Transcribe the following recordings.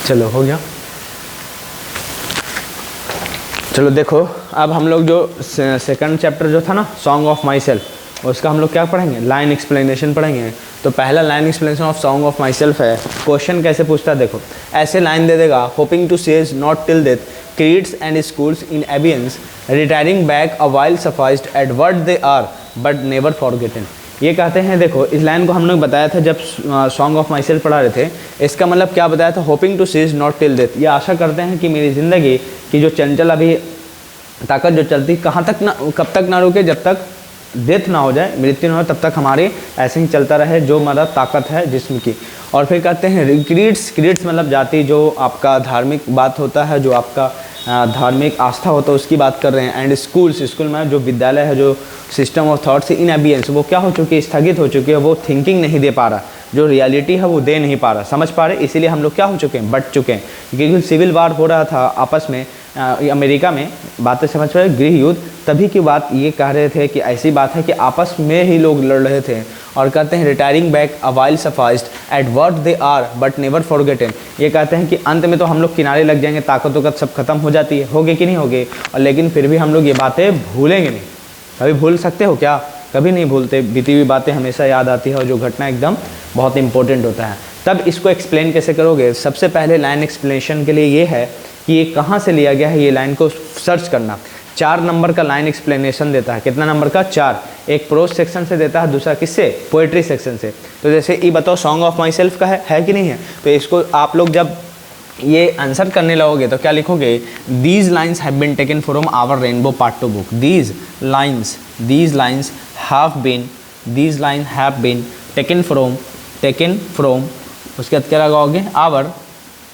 चलो हो गया। चलो देखो, अब हम लोग जो सेकंड चैप्टर जो था ना सॉन्ग ऑफ माई सेल्फ, उसका हम लोग क्या पढ़ेंगे, लाइन एक्सप्लेनेशन पढ़ेंगे। तो पहला line explanation of song of myself है। क्वेश्चन कैसे पूछता है देखो, ऐसे लाइन दे देगा, hoping to cease not till death, creeds and schools in abeyance, retiring back a while sufficed at what they are but never forgotten। ये कहते हैं, देखो इस लाइन को हम लोग बताया था जब सॉन्ग ऑफ माई सेल्फ पढ़ा रहे थे। इसका मतलब क्या बताया था, hoping to cease not till death, ये आशा करते हैं कि मेरी ज़िंदगी की जो चंचल अभी ताकत जो चलती कहाँ तक ना, कब तक ना रुके, जब तक डेथ ना हो जाए, मृत्यु ना हो, तब तक हमारी ऐसे ही चलता रहे जो हमारा ताकत है जिस्म की। और फिर कहते हैं क्रीड्स, क्रीड्स मतलब जाति, जो आपका धार्मिक बात होता है, जो आपका धार्मिक आस्था होता है उसकी बात कर रहे हैं। एंड स्कूल्स, स्कूल में जो विद्यालय है, जो सिस्टम ऑफ थॉट्स इन एबियंस, वो क्या हो चुकी है, स्थगित हो चुकी है, वो थिंकिंग नहीं दे पा रहा, जो रियलिटी है वो दे नहीं पा रहा, समझ पा रहे, इसीलिए हम लोग क्या हो चुके हैं, बट चुके हैं। क्योंकि सिविल वार हो रहा था आपस में अमेरिका में, बातें समझ पा रहे, गृह युद्ध, तभी की बात ये कह रहे थे कि ऐसी बात है कि आपस में ही लोग लड़ रहे थे। और कहते हैं retiring back a while sacrificed at what they are but never forgotten, ये कहते हैं कि अंत में तो हम लोग किनारे लग जाएंगे, ताकत वकत सब खत्म हो जाती है, होगे कि नहीं होगे, और लेकिन फिर भी हम लोग ये बातें भूलेंगे नहीं। कभी भूल सकते हो क्या, कभी नहीं भूलते, बीती हुई बातें हमेशा याद आती है, और जो घटना एकदम बहुत इंपॉर्टेंट होता है। तब इसको एक्सप्लेन कैसे करोगे, सबसे पहले लाइन एक्सप्लेनेशन के लिए ये है कि ये कहाँ से लिया गया है, ये लाइन को सर्च करना। 4 नंबर का लाइन एक्सप्लेनेशन देता है, कितना नंबर का, 4। एक प्रोज सेक्शन से देता है, दूसरा किससे, पोएट्री सेक्शन से। तो जैसे ये बताओ सॉन्ग ऑफ माई सेल्फ का है कि नहीं है, तो इसको आप लोग जब ये आंसर करने लगोगे तो क्या लिखोगे, these lines have been taken from our Rainbow part 2 book, these lines have been taken from, उसके बाद क्या लगाओगे,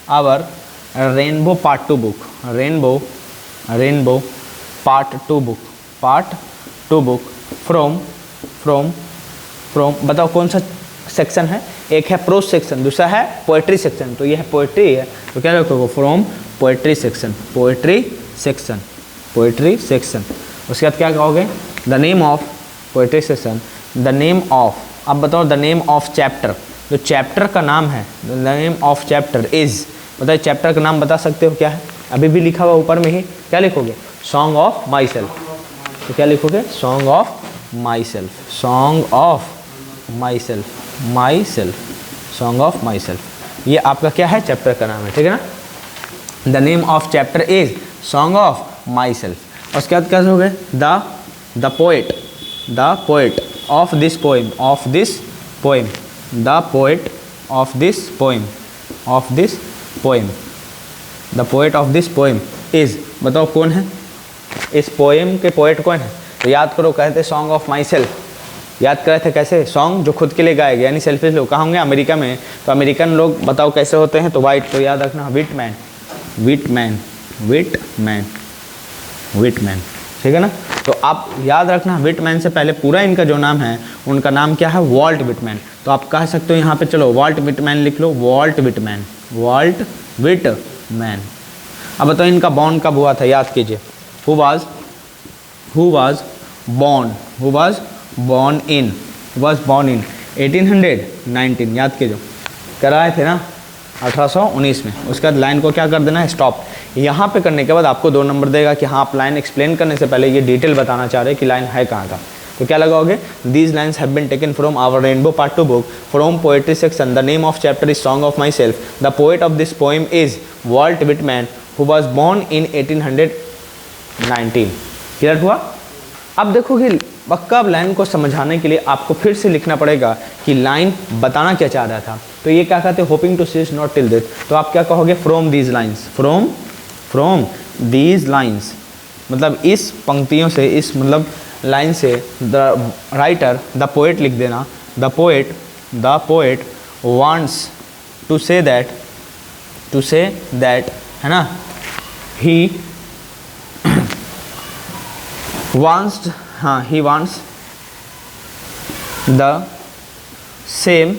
our Rainbow part 2 book, Rainbow part 2 book from, बताओ कौन सा सेक्शन है, एक है प्रोज सेक्शन, दूसरा है पोएट्री सेक्शन, तो ये है पोएट्री है, तो क्या रखोगे, फ्रॉम पोएट्री सेक्शन। उसके बाद क्या कहोगे, the name of poetry section, the name of, अब बताओ द नेम ऑफ चैप्टर, जो चैप्टर का नाम है, the name of chapter is, बताइए चैप्टर का नाम बता सकते हो क्या है, अभी भी लिखा हुआ ऊपर में ही, क्या लिखोगे, सॉन्ग ऑफ माई सेल्फ, तो क्या लिखोगे, song of my self, song of my self, ये आपका क्या है, चैप्टर का नाम है, ठीक है ना। The name of chapter is song of my self. उसके बाद क्या हो गए, the poet of this poem, the poet of this poem is, बताओ कौन है, इस पोएम के पोएट कौन है, तो याद करो, कहते सॉन्ग ऑफ माई सेल्फ, याद कर रहे थे कैसे, सॉन्ग जो खुद के लिए गाए गए, यानी सेल्फिश लोग, कहाँ होंगे, अमेरिका में, तो अमेरिकन लोग बताओ कैसे होते हैं, तो वाइट, तो याद रखना विटमैन, ठीक है ना। तो आप याद रखना विटमैन से पहले पूरा इनका जो नाम है, उनका नाम क्या है, वॉल्ट विटमैन, तो आप कह सकते हो यहाँ पे, चलो वॉल्ट विटमैन लिख लो, वॉल्ट विटमैन। अब बताओ इनका बॉर्न कब हुआ था, याद कीजिए, हु वाज born in 1819, याद कीजिए, कराए थे ना 1819 में। उसके बाद लाइन को क्या कर देना है, स्टॉप। यहाँ पे करने के बाद आपको 2 नंबर देगा कि हाँ आप लाइन एक्सप्लेन करने से पहले ये डिटेल बताना चाह रहे हैं कि लाइन है कहाँ का, तो क्या लगाओगे, these lines have been taken from our Rainbow part 2 book from poetry section, the name of chapter is song of myself, the poet of this poem is Walt Whitman who was born in 1819। Clear हुआ। अब देखो कि पक्का अब line को समझाने के लिए आपको फिर से लिखना पड़ेगा कि लाइन बताना क्या चाह रहा था। तो ये क्या कहते हैं, hoping to cease not till death, तो आप क्या कहोगे, फ्रॉम दीज लाइन्स, मतलब इस पंक्तियों से, इस मतलब लाइन से, द राइटर, द पोएट लिख देना, the poet wants to say that, है ना, he wants the same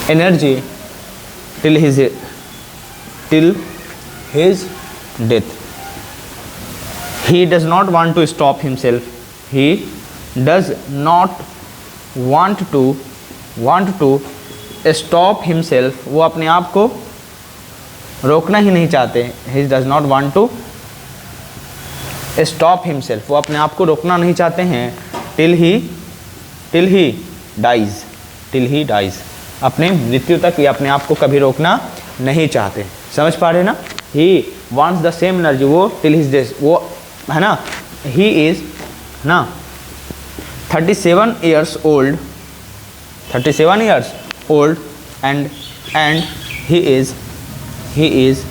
energy till his death. He does not want to stop himself. He does not want to stop himself, वो अपने आप को रोकना ही नहीं चाहते, he does not want to stop himself, वो अपने आप को रोकना नहीं चाहते हैं, टिल ही डाइज, अपने मृत्यु तक ये अपने आप को कभी रोकना नहीं चाहते। समझ पा रहे ना? He wants the same energy, वो टिल हिज डेज, वो है ना, ही इज ना 37 years old and he is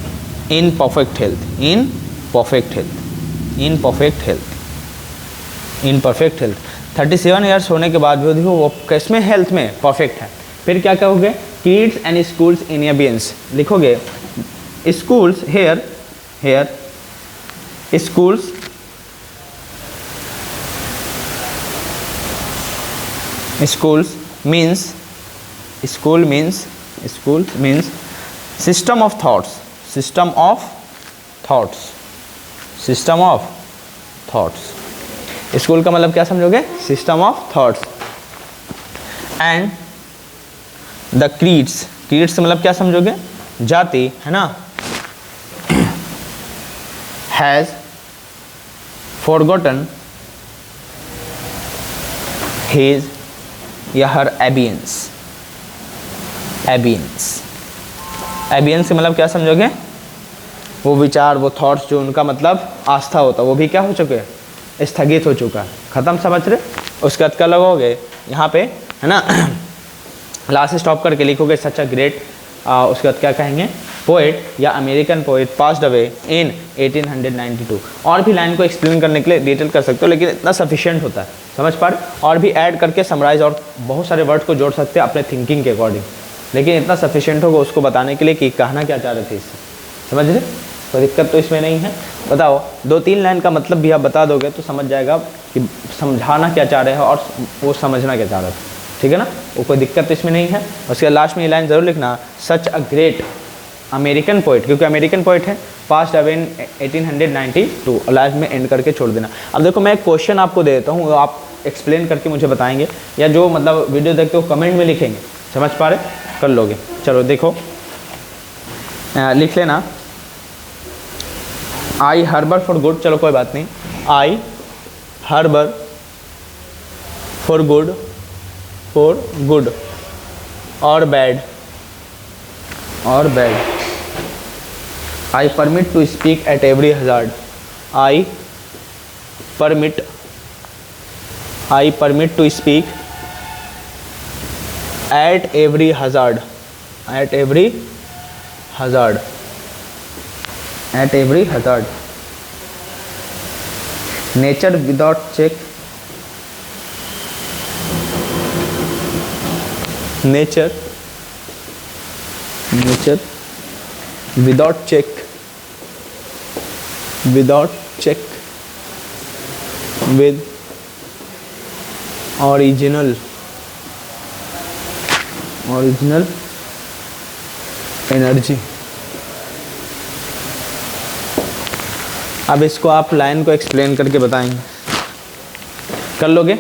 in perfect health। 37 years होने के बाद भी वो किसमें? हेल्थ में परफेक्ट है। फिर क्या कहोगे? Creeds and schools in abeyance लिखोगे, schools here schools school means system of thoughts, school का मतलब क्या समझोगे? System of thoughts. And the creeds मतलब क्या समझोगे? जाति, है ना, हैज फॉरगॉटन हिज या हर एबियंस से मतलब क्या समझोगे? वो विचार, वो थॉट्स जो उनका मतलब आस्था होता है, वो भी क्या हो चुके हैं? स्थगित हो चुका है, खत्म। समझ रहे? उसके बाद क्या लगोगे यहाँ पे, है ना, लास्ट स्टॉप करके लिखोगे सच अ ग्रेट, उसके बाद क्या कहेंगे? पोएट या American poet passed away in 1892। और भी लाइन को एक्सप्लेन करने के लिए डिटेल कर सकते हो, लेकिन इतना सफिशिएंट होता है। समझ पा रहे? और भी ऐड करके समराइज और बहुत सारे वर्ड को जोड़ सकते हैं अपने थिंकिंग के अकॉर्डिंग, लेकिन इतना सफिशिएंट होगा उसको बताने के लिए कि कहना क्या चाह रहे थे इससे। समझ रहे? कोई दिक्कत तो इसमें नहीं है। बताओ, 2-3 लाइन का मतलब भी आप बता दोगे तो समझ जाएगा कि समझाना क्या चाह रहे हैं और वो समझना क्या चाह रहे थे। ठीक है ना? वो कोई दिक्कत तो इसमें नहीं है। उसके लास्ट में ये लाइन ज़रूर लिखना, सच अ ग्रेट अमेरिकन पोइट, क्योंकि अमेरिकन पोइट है, पास्ड अवे इन 1892, लास्ट में एंड करके छोड़ देना। अब देखो, मैं एक क्वेश्चन आपको दे देता हूँ, आप एक्सप्लेन करके मुझे बताएंगे, या जो मतलब वीडियो देखते हो कमेंट में लिखेंगे। समझ पा रहे? कर लोगे? चलो देखो, लिख लेना, आई हार्बर फॉर गुड। चलो कोई बात नहीं, आई हार्बर फॉर गुड और bad I permit to speak at every hazard, I permit to speak at every hazard, nature without check, nature without check with original energy. अब इसको आप line को explain करके बताएंगे, कर लोगे?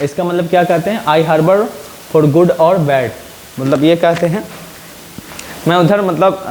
इसका मतलब क्या कहते हैं? आई हार्बर फॉर गुड और बैड, मतलब ये कहते हैं मैं उधर मतलब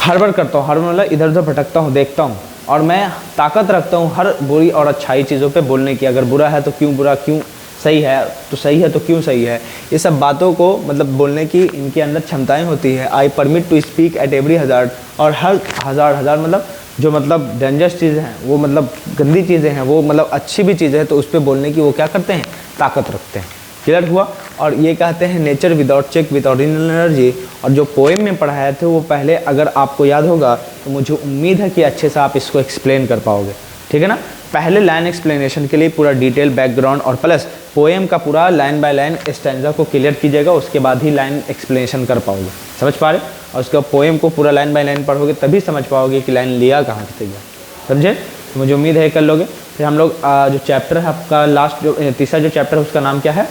हार्बर करता हूँ, हार्बर मतलब इधर उधर भटकता हूँ, देखता हूँ, और मैं ताकत रखता हूँ हर बुरी और अच्छाई चीज़ों पे बोलने की। अगर बुरा है तो क्यों बुरा, क्यों सही है तो सही है तो क्यों सही है, ये सब बातों को मतलब बोलने की इनके अंदर क्षमताएं होती है। I permit to speak at every hazard, और हर हज़ार मतलब जो मतलब डेंजरस चीज़ें हैं, वो मतलब गंदी चीज़ें हैं, वो मतलब अच्छी भी चीज़ें हैं, तो उस पर बोलने की वो क्या करते हैं? ताकत रखते हैं। क्लियर हुआ? और ये कहते हैं nature without check with original energy. और जो पोएम में पढ़ाए थे वो पहले अगर आपको याद होगा तो मुझे उम्मीद है कि अच्छे से आप इसको एक्सप्लेन कर पाओगे। ठीक है ना? पहले लाइन एक्सप्लेनेशन के लिए पूरा डिटेल बैकग्राउंड और प्लस पोएम का पूरा लाइन बाय लाइन स्टैंजा को क्लियर कीजिएगा, उसके बाद ही लाइन एक्सप्लेनेशन कर पाओगे। समझ पा रहे? और उसके पोएम को पूरा लाइन बाय लाइन पढ़ोगे तभी समझ पाओगे कि लाइन लिया कहाँ से गया। समझे? तो मुझे उम्मीद है कर लोगे। फिर हम लोग जो चैप्टर है आपका लास्ट जो तीसरा जो चैप्टर है उसका नाम क्या है?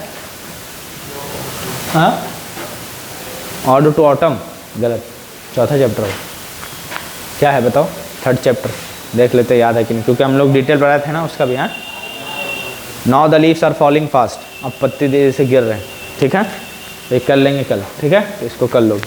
हाँ, ऑर्डर टू ऑटम, गलत, चौथा चैप्टर है। क्या है बताओ? थर्ड चैप्टर देख लेते याद है कि नहीं, क्योंकि हम लोग डिटेल पढ़ाए थे ना उसका भी। हाँ, now the leaves are falling fast, अब पत्ते तेजी से गिर रहे हैं। ठीक है, ये कर लेंगे कल, ठीक है, इसको कर लो।